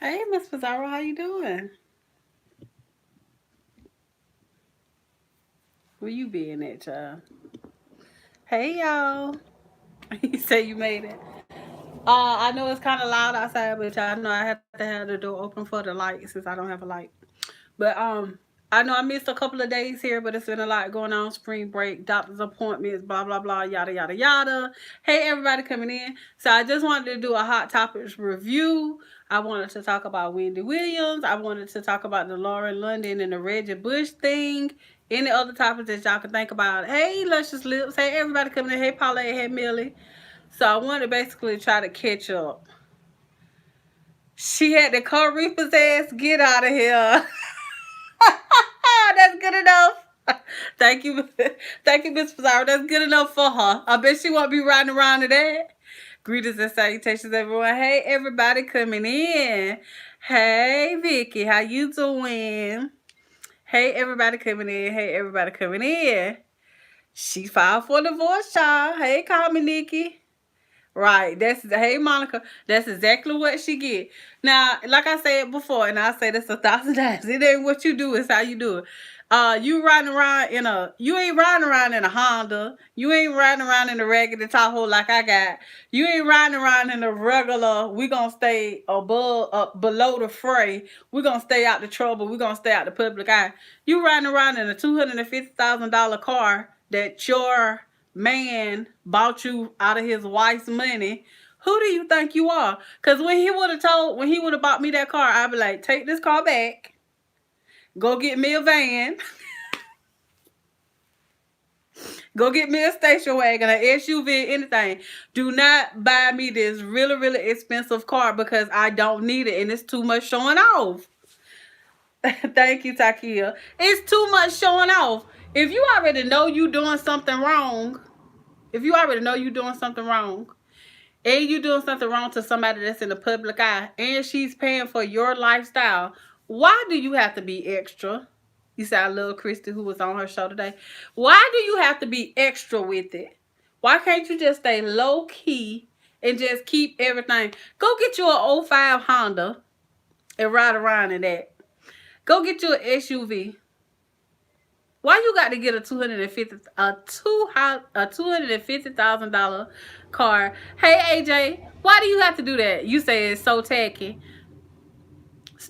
Hey, Miss Pizarro, how you doing? Where you being at, child? Hey, y'all. You say you made it. I know it's kind of loud outside, but y'all know I have to have the door open for the light since I don't have a light. But I know I missed a couple of days here, but it's been a lot going on. Spring break, doctor's appointments, blah blah blah, yada yada yada. Hey, everybody coming in. So I just wanted to do a hot topics review. I wanted to talk about Wendy Williams. I wanted to talk about the Lauren London and the Reggie Bush thing. Any other topics that y'all can think about? Hey, Luscious Lips. Hey, everybody coming in. Hey, Paulette. Hey, Millie. So I wanted to basically try to catch up. She had to call Reaper's ass. Get out of here. That's good enough. Thank you, thank you, Miss Pizarro. That's good enough for her. I bet she won't be riding around to that. Greetings and salutations, everyone. Hey, everybody coming in. Hey, Vicky, how you doing? Hey, everybody coming in. Hey, everybody coming in. She filed for divorce, child. Hey, call me Nikki. Right. That's hey Monica. That's exactly what she get. Now, like I said before, and I say this 1,000 times, it ain't what you do, it's how you do it. You riding around in a you ain't riding around in a Honda. You ain't riding around in a raggedy Tahoe like I got. You ain't riding around in a regular, we gonna stay above below the fray. We gonna stay out the trouble, we gonna stay out the public eye. You riding around in a $250,000 car that your man bought you out of his wife's money. Who do you think you are? Because when he would have bought me that car, I'd be like, take this car back, go get me a van, go get me a station wagon, an SUV, anything. Do not buy me this really, really expensive car because I don't need it and it's too much showing off. Thank you, Takia. It's too much showing off. If you already know you doing something wrong, if you already know you doing something wrong, and you doing something wrong to somebody that's in the public eye, and she's paying for your lifestyle, why do you have to be extra? You say I love Christy who was on her show today. Why do you have to be extra with it? Why can't you just stay low key and just keep everything? Go get you an '05 Honda and ride around in that. Go get you an SUV. Why you got to get a $250,000 car? Hey AJ, why do you have to do that? You say it's so tacky.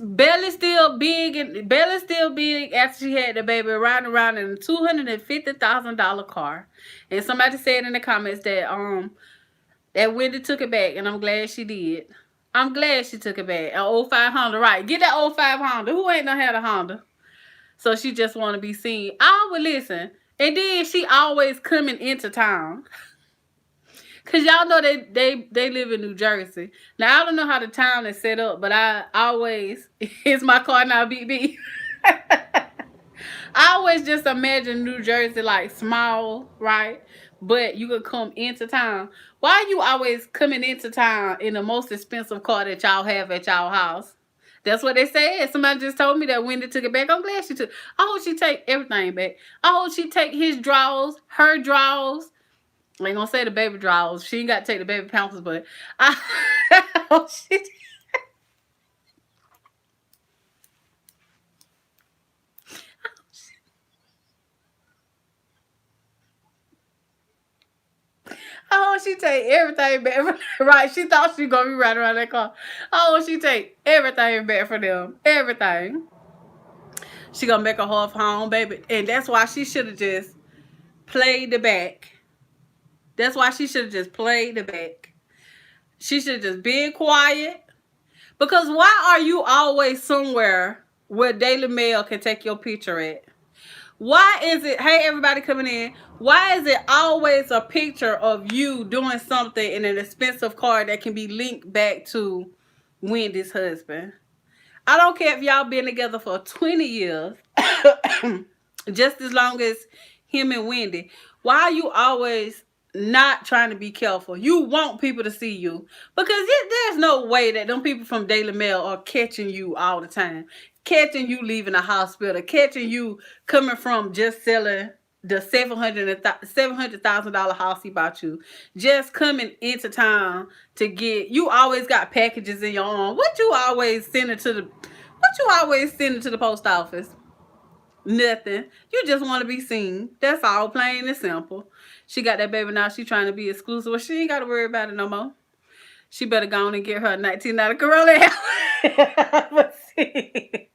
Belly's still big after she had the baby, riding around in a $250,000 car. And somebody said in the comments that Wendy took it back, and I'm glad she did. I'm glad she took it back. An '05 Honda, right? Get that '05 Honda. Who ain't done had a Honda? So she just want to be seen. I would listen. And then she always coming into town. Cause y'all know they live in New Jersey. Now I don't know how the town is set up, but I always it's my car now, BB. I always just imagine New Jersey like small, right? But you could come into town. Why are you always coming into town in the most expensive car that y'all have at y'all house? That's what they said. Somebody just told me that Wendy took it back. I'm glad she took. I hope she take everything back. I hope she take his drawers, her drawers. I ain't gonna say the baby drawers. She ain't got to take the baby pampers, but I hope she. Oh, she take everything back. Right? She thought she gonna be riding around that car. Oh, she take everything back for them. Everything. She gonna make a half home, baby, and that's why she should have just played the back. That's why she should have just played the back. She should have just been quiet. Because why are you always somewhere where Daily Mail can take your picture at? Why is it, hey everybody coming in, why is it always a picture of you doing something in an expensive car that can be linked back to Wendy's husband? I don't care if y'all been together for 20 years, just as long as him and Wendy. Why are you always not trying to be careful? You want people to see you. Because there's no way that them people from Daily Mail are catching you all the time. Catching you leaving the hospital. Catching you coming from just selling. the $700,000 house he bought you, just coming into town to get you. Always got packages in your arm. What you always sending to the post office? Nothing. You just want to be seen. That's all, plain and simple. She got that baby now. She trying to be exclusive. Well, she ain't got to worry about it no more. She better go on and get her 1990 Corolla. But see,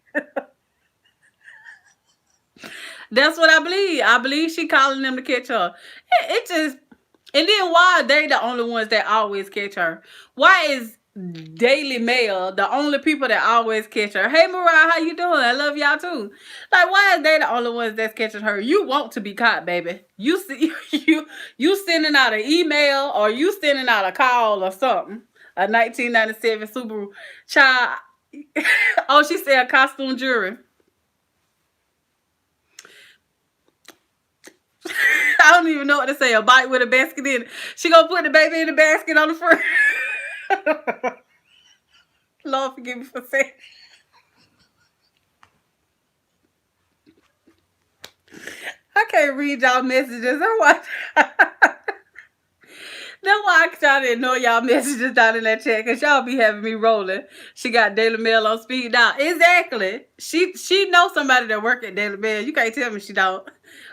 that's what I believe. I believe she calling them to catch her. It just, and then why are they the only ones that always catch her? Why is Daily Mail the only people that always catch her? Hey Mariah, how you doing? I love y'all too. Like, why is they the only ones that's catching her? You want to be caught, baby. You see, you sending out an email or you sending out a call or something. A 1997 Subaru. Child. Oh, she said costume jewelry. I don't even know what to say. A bike with a basket in it. She gonna put the baby in the basket on the front. Lord forgive me for saying. I can't read y'all messages. That's why I try to ignore y'all messages down in that chat, because y'all be having me rolling. She got Daily Mail on speed dial. Exactly. She knows somebody that work at Daily Mail. You can't tell me she don't.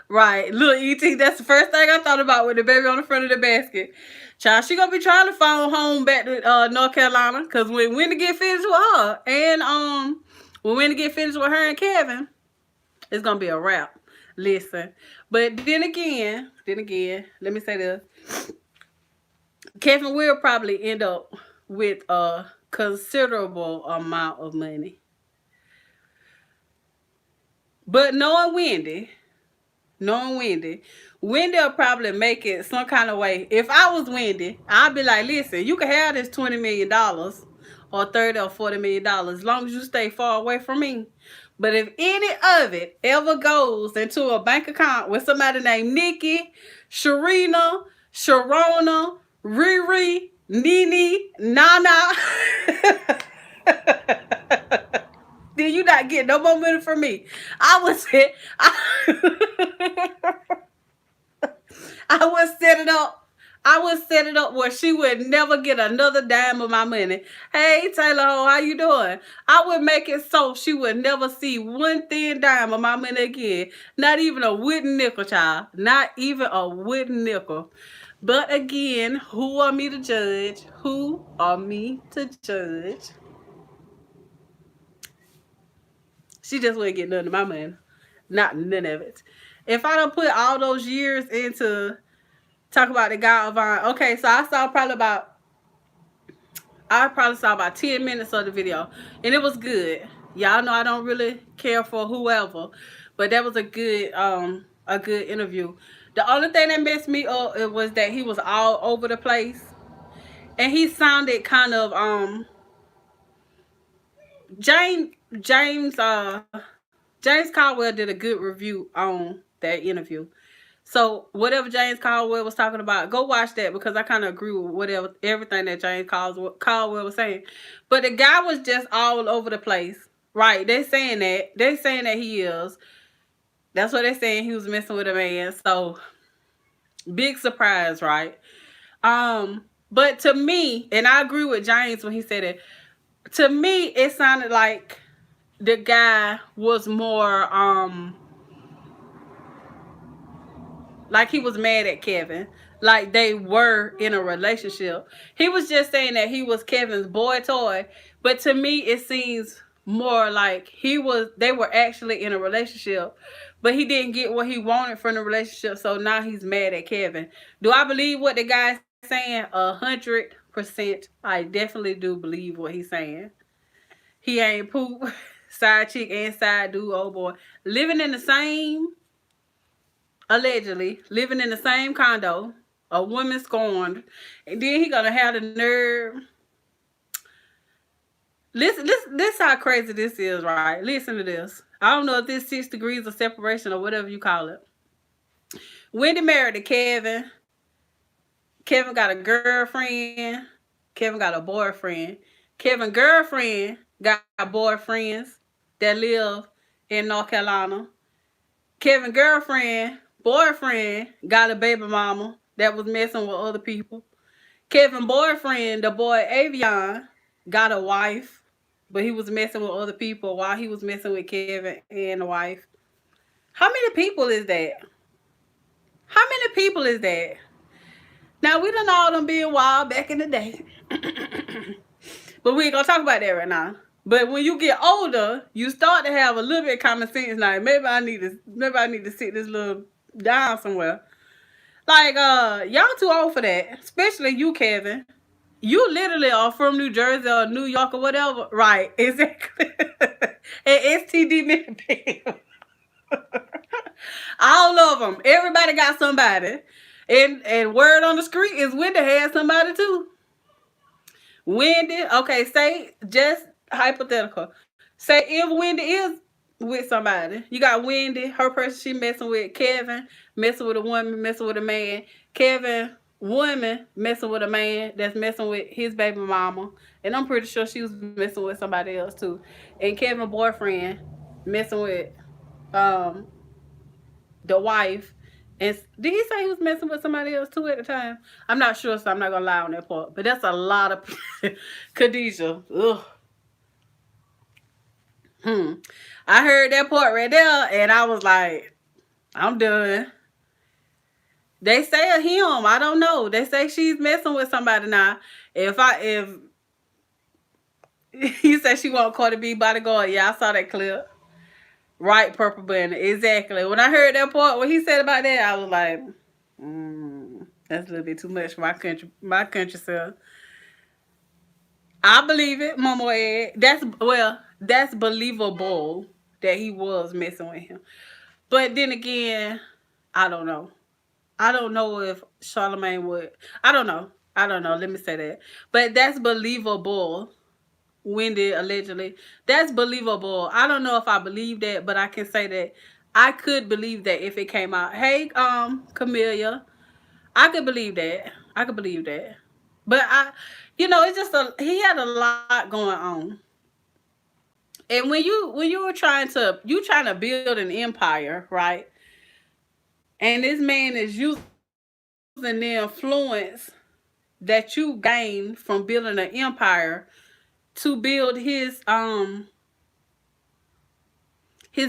Right. Little E.T., that's the first thing I thought about with the baby on the front of the basket. Child, she gonna be trying to phone home back to North Carolina, because when to get finished with her and when to get finished with her and Kevin, it's gonna be a wrap. Listen. But then again, let me say this. Kevin will probably end up with a considerable amount of money. But knowing Wendy will probably make it some kind of way. If I was Wendy, I'd be like, listen, you can have this $20 million or $30 or $40 million as long as you stay far away from me. But if any of it ever goes into a bank account with somebody named Nikki, Sharina, Sharona, Riri, Nene, Nana, then you not getting no more money from me. I would set it up. I would set it up where she would never get another dime of my money. Hey, Taylor Ho, how you doing? I would make it so she would never see one thin dime of my money again. Not even a wooden nickel, child. Not even a wooden nickel. But again, who are me to judge? Who are me to judge? She just wouldn't get none of my money. Not none of it. If I don't put all those years into talk about the guy of okay, so I probably saw about 10 minutes of the video, and it was good. Y'all know I don't really care for whoever, but that was a good interview. The only thing that messed me up was that he was all over the place, and he sounded kind of James Caldwell did a good review on that interview. So whatever James Caldwell was talking about, go watch that, because I kind of agree with everything that James Caldwell was saying. But the guy was just all over the place. Right. They're saying that he is. That's what they're saying. He was messing with a man. So big surprise, right? But to me, and I agree with James when he said it, to me, it sounded like the guy was more like he was mad at Kevin, like they were in a relationship. He was just saying that he was Kevin's boy toy, but to me it seems more like they were actually in a relationship, but he didn't get what he wanted from the relationship, so now he's mad at Kevin. Do I believe what the guy's saying? 100%. I definitely do believe what he's saying. He ain't poop, side chick and side dude, oh boy. Allegedly living in the same condo, a woman scorned, and then he gonna have the nerve. Listen, this how crazy this is, right? Listen to this. I don't know if this 6 degrees of separation or whatever you call it. Wendy married to Kevin. Kevin got a girlfriend. Kevin got a boyfriend. Kevin girlfriend got boyfriends that live in North Carolina. Kevin girlfriend boyfriend got a baby mama that was messing with other people. Kevin boyfriend, the boy Avion, got a wife, but he was messing with other people while he was messing with Kevin and the wife. How many people is that? How many people is that? Now we done all them being wild back in the day. But we ain't gonna talk about that right now. But when you get older, you start to have a little bit of common sense. Like maybe I need to sit this little down somewhere. Like y'all too old for that. Especially you, Kevin. You literally are from New Jersey or New York or whatever. Right, exactly. And STD many all of them. Everybody got somebody. And word on the street is Wendy had somebody too. Wendy, okay, say just hypothetical. Say if Wendy is with somebody, you got Wendy, her person she messing with, Kevin messing with a woman, messing with a man, Kevin woman messing with a man that's messing with his baby mama, and I'm pretty sure she was messing with somebody else too. And Kevin boyfriend messing with um the wife. And did he say he was messing with somebody else too at the time? I'm not sure, so I'm not gonna lie on that part. But that's a lot of Khadijah. Ugh. I heard that part right there, and I was like, I'm done. They say of him, I don't know. They say she's messing with somebody now. If he said she want Cardi B bodyguard, yeah, I saw that clip. Right, purple bunny, exactly. When I heard that part, what he said about that, I was like, that's a little bit too much for my country self. I believe it, Mama Ed. That's believable that he was messing with him. But then again, I don't know. I don't know if Charlemagne would. I don't know. I don't know. Let me say that. But that's believable. Wendy allegedly. That's believable. I don't know if I believe that, but I can say that I could believe that if it came out. Hey, Camellia. I could believe that. I could believe that. But it's just he had a lot going on. And when you were trying to build an empire, right? And this man is using the influence that you gain from building an empire to build his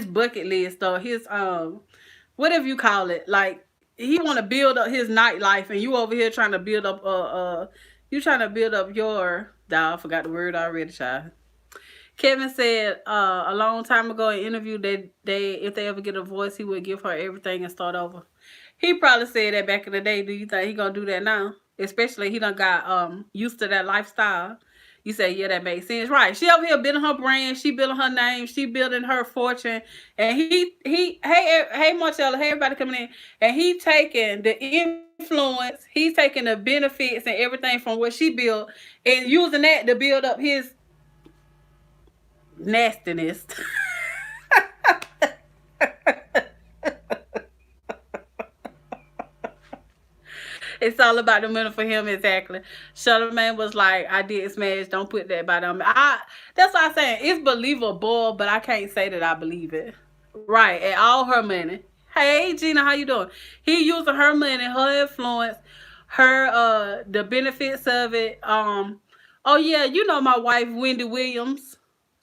bucket list or his whatever you call it. Like he want to build up his nightlife, and you over here trying to build up your I forgot the word already, child. Kevin said a long time ago in an interview that if they ever get a voice, he would give her everything and start over. He probably said that back in the day. Do you think he gonna do that now? Especially he done got used to that lifestyle. You say, yeah, that makes sense. Right. She over here building her brand, she building her name, she building her fortune. And hey Marcella, hey everybody coming in. And he taking the influence, he's taking the benefits and everything from what she built and using that to build up his nastiness. It's all about the money for him, exactly. Charlemagne was like, I did smash, don't put that by them. That's what I'm saying. It's believable, but I can't say that I believe it. Right, and all her money. Hey Gina, how you doing? He using her money, her influence, her the benefits of it. Oh yeah, you know my wife Wendy Williams.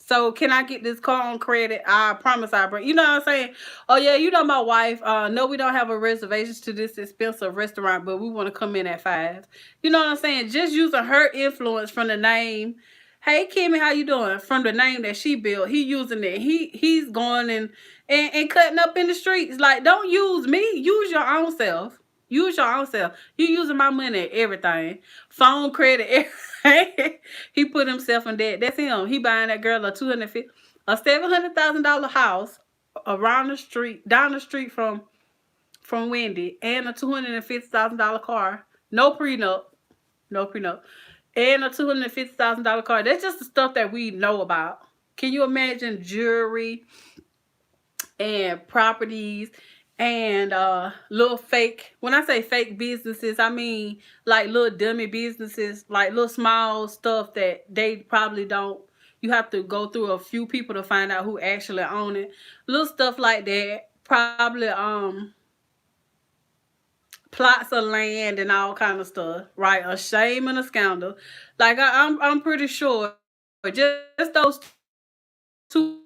So can I get this car on credit? I promise I bring. You know what I'm saying? Oh yeah, you know my wife. No, we don't have a reservations to this expensive restaurant, but we want to come in at 5. You know what I'm saying? Just using her influence from the name. Hey Kimmy, how you doing? From the name that she built, he using it. He's going and cutting up in the streets. Like, don't use me. Use your own self. Use your own self. You using my money, everything. Phone credit, everything. He put himself in debt. That's him. He buying that girl a $700,000 house around the street, down the street from Wendy, and a $250,000 car. No prenup. No prenup. And a $250,000 car. That's just the stuff that we know about. Can you imagine jewelry and properties and little fake, when I say fake businesses, I mean like little dummy businesses, like little small stuff that they probably don't, you have to go through a few people to find out who actually own it. Little stuff like that. Probably plots of land and all kind of stuff, right? A shame and a scandal. Like I'm pretty sure just those two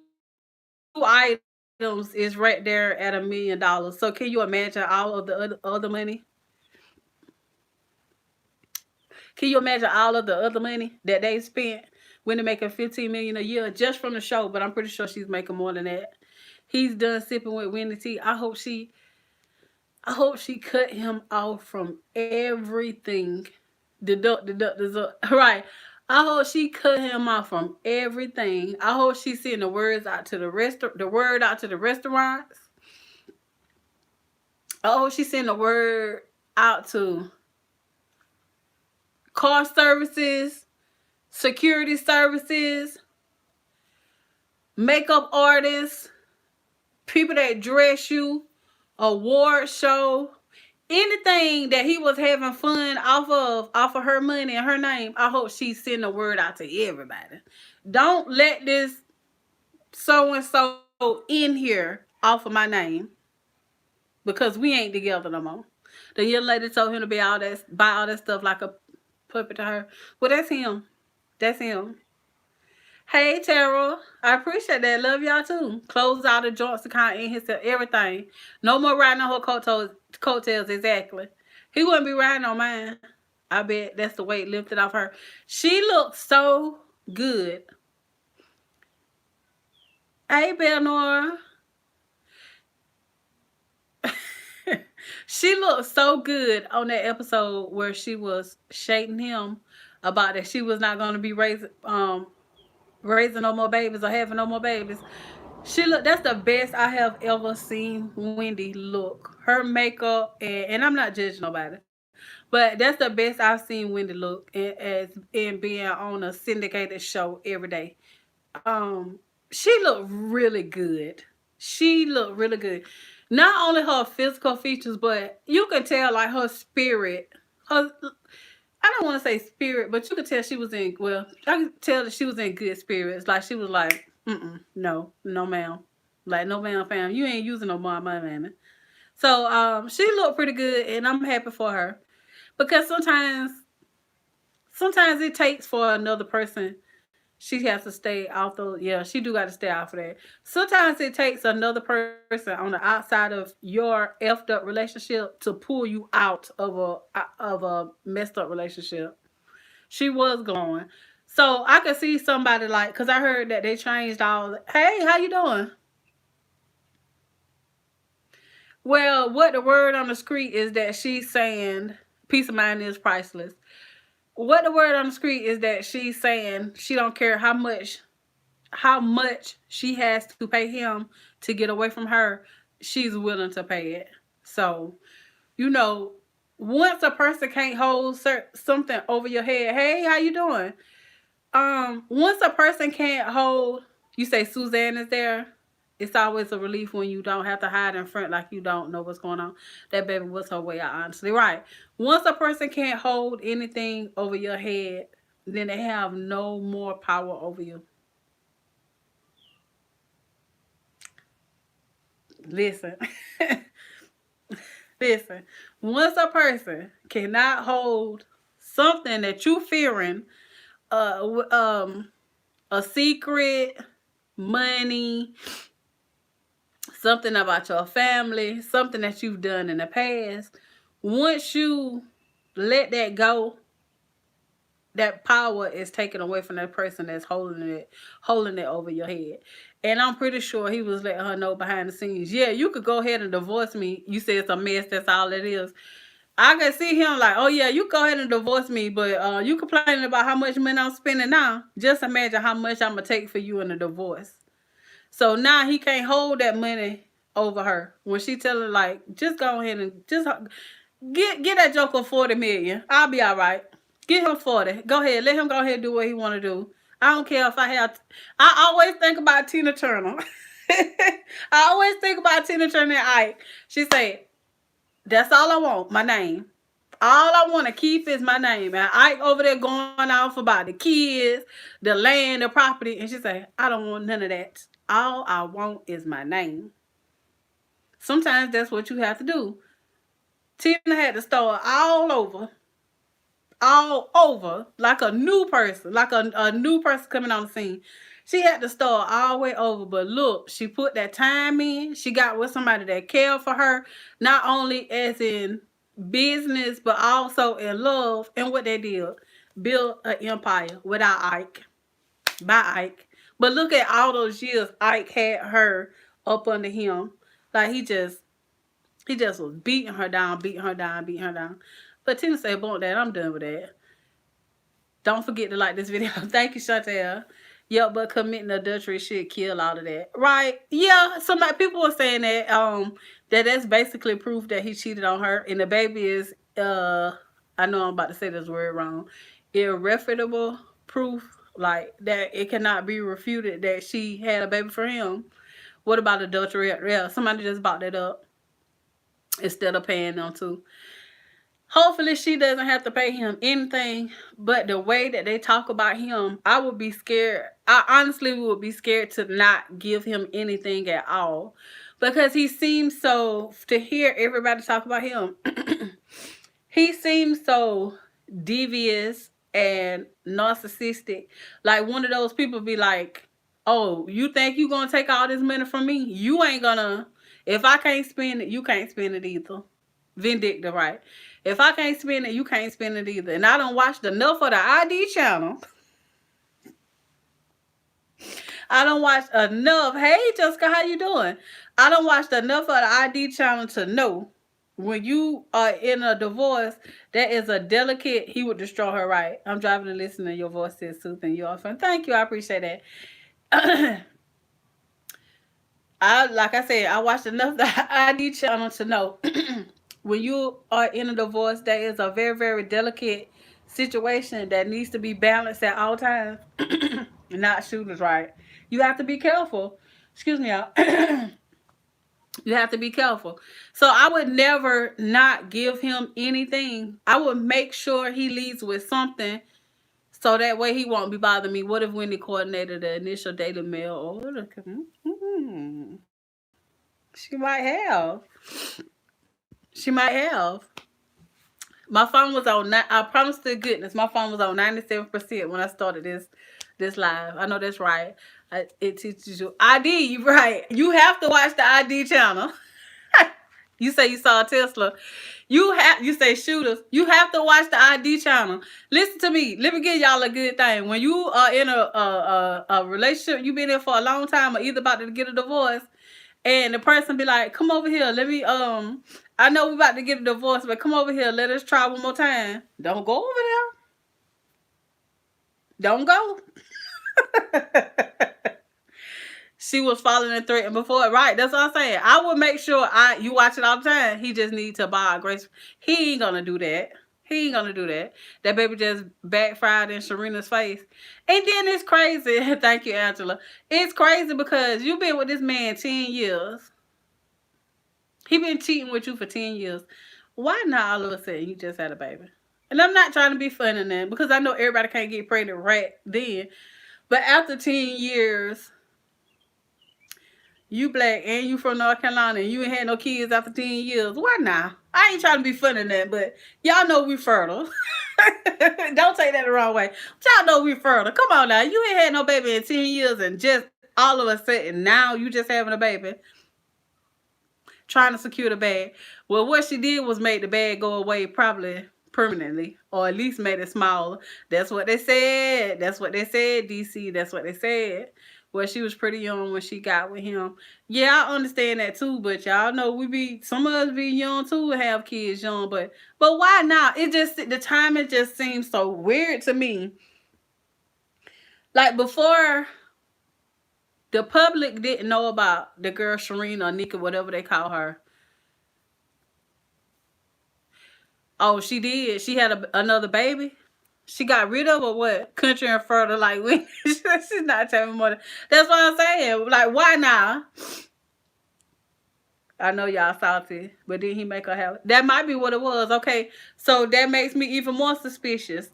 items is right there at $1 million. So can you imagine all of the other money? Can you imagine all of the other money that they spent when they're making $15 million a year just from the show? But I'm pretty sure she's making more than that. He's done sipping with Wendy T. I hope she cut him off from everything. Deduct. Right. I hope she cut him off from everything. I hope she sent the words out to the word out to the restaurants. I hope she sent the word out to car services, security services, makeup artists, people that dress you, award show, anything that he was having fun off of her money and her name. I hope she's sending a word out to everybody. Don't let this so and so in here off of my name, because we ain't together no more. The young lady told him to buy all that stuff like a puppet to her. Well, that's him. That's him. Hey, Terrell. I appreciate that. Love y'all too. Close out the joints account in his everything. No more riding on her coattails. Exactly. He wouldn't be riding on mine. I bet that's the weight lifted off her. She looked so good. Hey, Belnora. She looked so good on that episode where she was shading him about that she was not going to be raising no more babies or having no more babies. That's the best I have ever seen Wendy look. Her makeup, and I'm not judging nobody, but that's the best I've seen Wendy look as in being on a syndicated show every day. She looked really good. She looked really good. Not only her physical features, but you could tell like her spirit. Her, I don't want to say spirit, but you could tell she was in. Well, I could tell that she was in good spirits. Like she was like, no, ma'am. Like no ma'am, fam. You ain't using no more money, man. So she looked pretty good, and I'm happy for her, because sometimes it takes for another person. She has to stay off those. Yeah, she do got to stay off of that. Sometimes it takes another person on the outside of your effed up relationship to pull you out of a messed up relationship. She was glowing. So I could see somebody like, because I heard that they changed all. Hey, how you doing? Well, what the word on the street is that she's saying peace of mind is priceless. What the word on the street is that she's saying she don't care how much she has to pay him to get away from her, she's willing to pay it. So, once a person can't hold something over your head, hey, how you doing? Once a person can't hold, you say Suzanne is there. It's always a relief when you don't have to hide in front like you don't know what's going on. That baby was her way out, honestly. Right. Once a person can't hold anything over your head, then they have no more power over you. Listen. Listen. Once a person cannot hold something that you fearing, a secret, money, something about your family, something that you've done in the past, once you let that go, that power is taken away from that person that's holding it over your head. And I'm pretty sure he was letting her know behind the scenes, yeah, you could go ahead and divorce me. You say it's a mess, that's all it is. I can see him like, oh yeah, you go ahead and divorce me, but you complaining about how much money I'm spending now. Just imagine how much I'm going to take for you in a divorce. So now he can't hold that money over her. When she tell her like, just go ahead and just get that joker $40 million. I'll be all right. Get him 40. Go ahead. Let him go ahead and do what he want to do. I don't care if I always think about Tina Turner. I always think about Tina Turner and Ike. She said, that's all I want, my name. All I want to keep is my name. And Ike over there going off about the kids, the land, the property. And she said, I don't want none of that. All I want is my name. Sometimes that's what you have to do. Tina had to start all over, like a new person, like a new person coming on the scene. She had to start all the way over, but look, she put that time in. She got with somebody that cared for her, not only as in business, but also in love. And what they did, build an empire without Ike, by Ike. But look at all those years Ike had her up under him. Like he just was beating her down, beating her down, beating her down. But Tina said, "Bump that, I'm done with that." Don't forget to like this video. Thank you, Chantel. Yeah, but committing adultery should kill all of that. Right. Yeah, people were saying that that's basically proof that he cheated on her. And the baby is I know I'm about to say this word wrong. Irrefutable proof, like that it cannot be refuted that she had a baby for him. What about adultery? Yeah, somebody just bought that up instead of paying them to. Hopefully she doesn't have to pay him anything, but the way that they talk about him, I would be scared. I honestly would be scared to not give him anything at all, because he seems so, to hear everybody talk about him, he seems so devious and narcissistic. Like one of those people be like, "Oh, you think you gonna take all this money from me? You ain't gonna. If I can't spend it, you can't spend it either." Vindictive, right? If I can't spend it, you can't spend it either. And I don't watch enough of the ID channel. I don't watch enough. Hey, Jessica, how you doing? I don't watch enough of the ID channel to know when you are in a divorce, that is a delicate, he would destroy her, right? I'm driving and listening. Your voice is soothing. You often. Thank you. I appreciate that. Like I said, I watched enough of the ID channel to know when you are in a divorce, that is a very, very delicate situation that needs to be balanced at all times. Not shooters, right? You have to be careful. Excuse me, y'all. You have to be careful. So I would never not give him anything. I would make sure he leaves with something, so that way he won't be bothering me. What if Wendy coordinated the initial daily mail order? She might have. She might have. My phone was on. I promise to goodness, my phone was on 97% when I started this live. I know that's right. It teaches you ID. Right. You have to watch the ID channel. You say you saw a Tesla. You say shooters. You have to watch the ID channel. Listen to me. Let me give y'all a good thing. When you are in a relationship, you've been in for a long time, or either about to get a divorce, and the person be like, "Come over here. Let me I know we about to get a divorce, but come over here. Let us try one more time." Don't go over there. Don't go. She was following and threatening before, right? That's what I'm saying. I would make sure you watch it all the time. He just needs to buy a grace. He ain't gonna do that. He ain't gonna do that. That baby just backfired in Serena's face. And then it's crazy. Thank you, Angela. It's crazy because you've been with this man 10 years. He been cheating with you for 10 years. Why not all of a sudden you just had a baby? And I'm not trying to be funny now, because I know everybody can't get pregnant right then. But after 10 years, you black and you from North Carolina and you ain't had no kids after 10 years. Why not? I ain't trying to be funny in that, but y'all know we fertile. Don't take that the wrong way. Y'all know we fertile. Come on now. You ain't had no baby in 10 years and just all of a sudden now you just having a baby. Trying to secure the bag. Well, what she did was make the bag go away probably permanently, or at least made it smaller. That's what they said. That's what they said, DC. That's what they said. Well, she was pretty young when she got with him. Yeah, I understand that too, but y'all know some of us be young too, have kids young, but why not? The timing just seems so weird to me. Like before, the public didn't know about the girl Sharina or Nika, whatever they call her. Oh, she did. She had another baby. She got rid of, or what? Country and fertile, like she's not telling me more. That's what I'm saying. Like, why now? I know y'all salty, but didn't he make her have it? That might be what it was. Okay, so that makes me even more suspicious.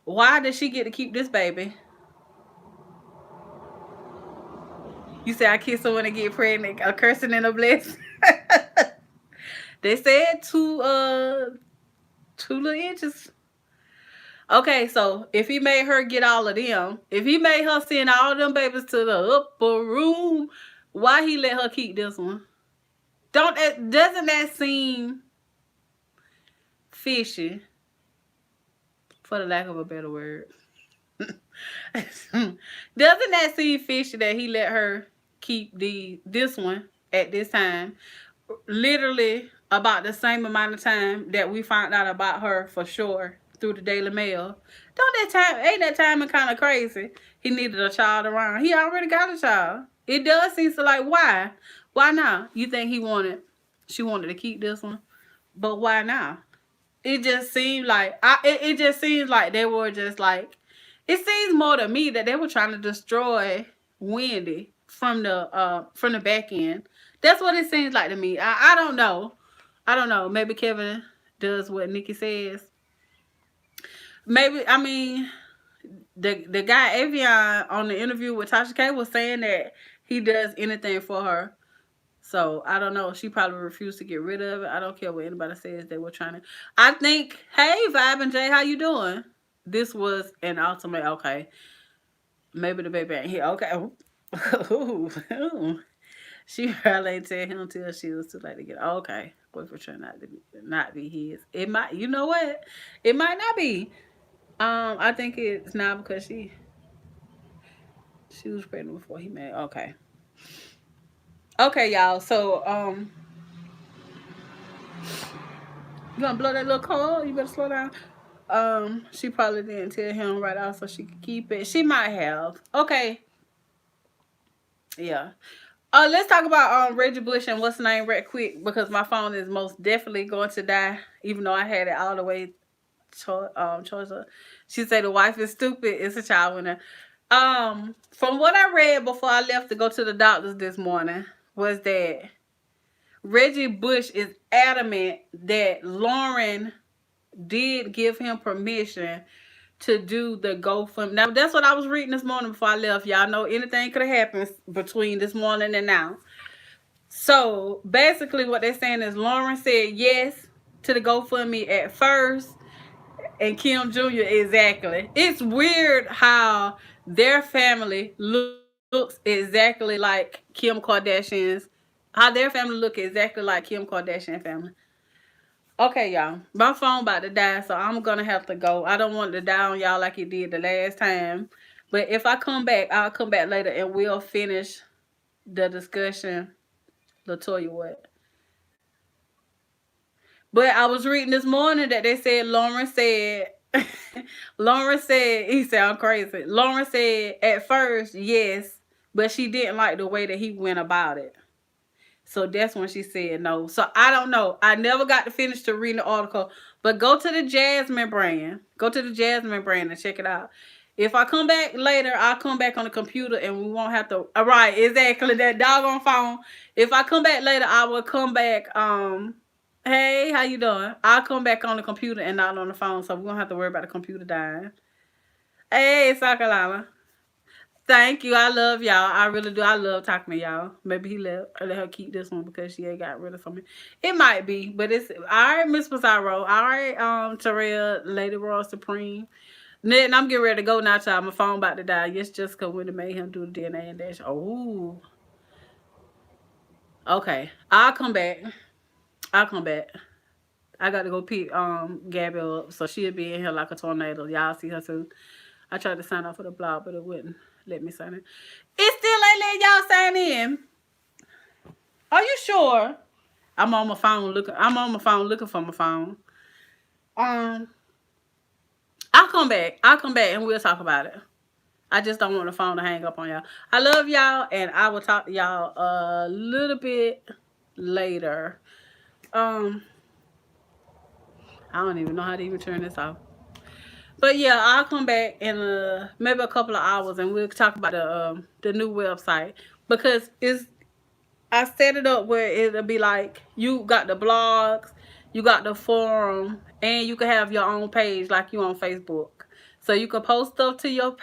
Why does she get to keep this baby? You say I kiss her when I get pregnant, a cursing and a blessing. They said 2 little inches. Okay, so if he made her get all of them, if he made her send all them babies to the upper room, why he let her keep this one? Doesn't that seem fishy, for the lack of a better word? Doesn't that seem fishy that he let her keep this one at this time? Literally about the same amount of time that we found out about her for sure through the Daily Mail. Ain't that timing kind of crazy? He needed a child around. He already got a child. It does seem so like, why? Why not? You think she wanted to keep this one? But why not? It just seemed like, it just seems like they were just like, it seems more to me that they were trying to destroy Wendy from the back end. That's what it seems like to me. I don't know. I don't know. Maybe Kevin does what Nikki says. Maybe, I mean, the guy Avion on the interview with Tasha K was saying that he does anything for her. So I don't know. She probably refused to get rid of it. I don't care what anybody says. They were trying to. I think. Hey, Vibe and Jay, how you doing? This was an ultimate. Okay, maybe the baby ain't here. Okay. Ooh. She probably ain't tell him until she was too late to get. Okay, boyfriend trying not be his. It might. You know what? It might not be. I think it's not because she was pregnant before he met. Okay. Okay, y'all. So you gonna blow that little coal? You better slow down. She probably didn't tell him right off so she could keep it. She might have. Okay. Yeah. Let's talk about Reggie Bush and what's the name right quick, because my phone is most definitely going to die, even though I had it all the way charged. She said the wife is stupid. It's a child winner. From what I read before I left to go to the doctors this morning was that Reggie Bush is adamant that Lauren did give him permission to do the GoFundMe. Now, that's what I was reading this morning before I left. Y'all know anything could have happened between this morning and now. So, basically what they're saying is Lauren said yes to the GoFundMe at first, and Kim Jr. exactly. It's weird how their family looks exactly like Kim Kardashian's. How their family look exactly like Kim Kardashian family. Okay, y'all. My phone about to die, so I'm going to have to go. I don't want it to die on y'all like it did the last time. But if I come back, I'll come back later and we'll finish the discussion. Latoya, what? But I was reading this morning that they said Lauren said, he sound crazy. Lauren said at first, yes, but she didn't like the way that he went about it. So that's when she said no. So I don't know. I never got to finish to read the article. But go to the Jasmine brand. Go to the Jasmine brand and check it out. If I come back later, I'll come back on the computer and we won't have to. Right, exactly. That doggone phone. If I come back later, I will come back. Hey, how you doing? I'll come back on the computer and not on the phone. So we won't have to worry about the computer dying. Hey, Sakalala. Thank you. I love y'all. I really do. I love talking to y'all. Maybe he let her keep this one because she ain't got rid of something. It might be, but it's all right, Miss Pizarro. All right, Terrell, Lady Royal Supreme. And I'm getting ready to go now, child. My phone about to die. Yes, Jessica went and made him do the DNA and dash. Oh. Okay. I'll come back. I got to go pick Gabby up, so she'll be in here like a tornado. Y'all see her soon. I tried to sign off for the blog, but it wouldn't let me sign in. It still ain't letting y'all sign in. Are you sure? I'm on my phone looking for my phone. I'll come back and we'll talk about it. I just don't want the phone to hang up on y'all. I love y'all, and I will talk to y'all a little bit later. I don't even know how to even turn this off. But yeah, I'll come back in maybe a couple of hours and we'll talk about the new website, because I set it up where it'll be like you got the blogs, you got the forum, and you can have your own page like you on Facebook. So you can post stuff to your page.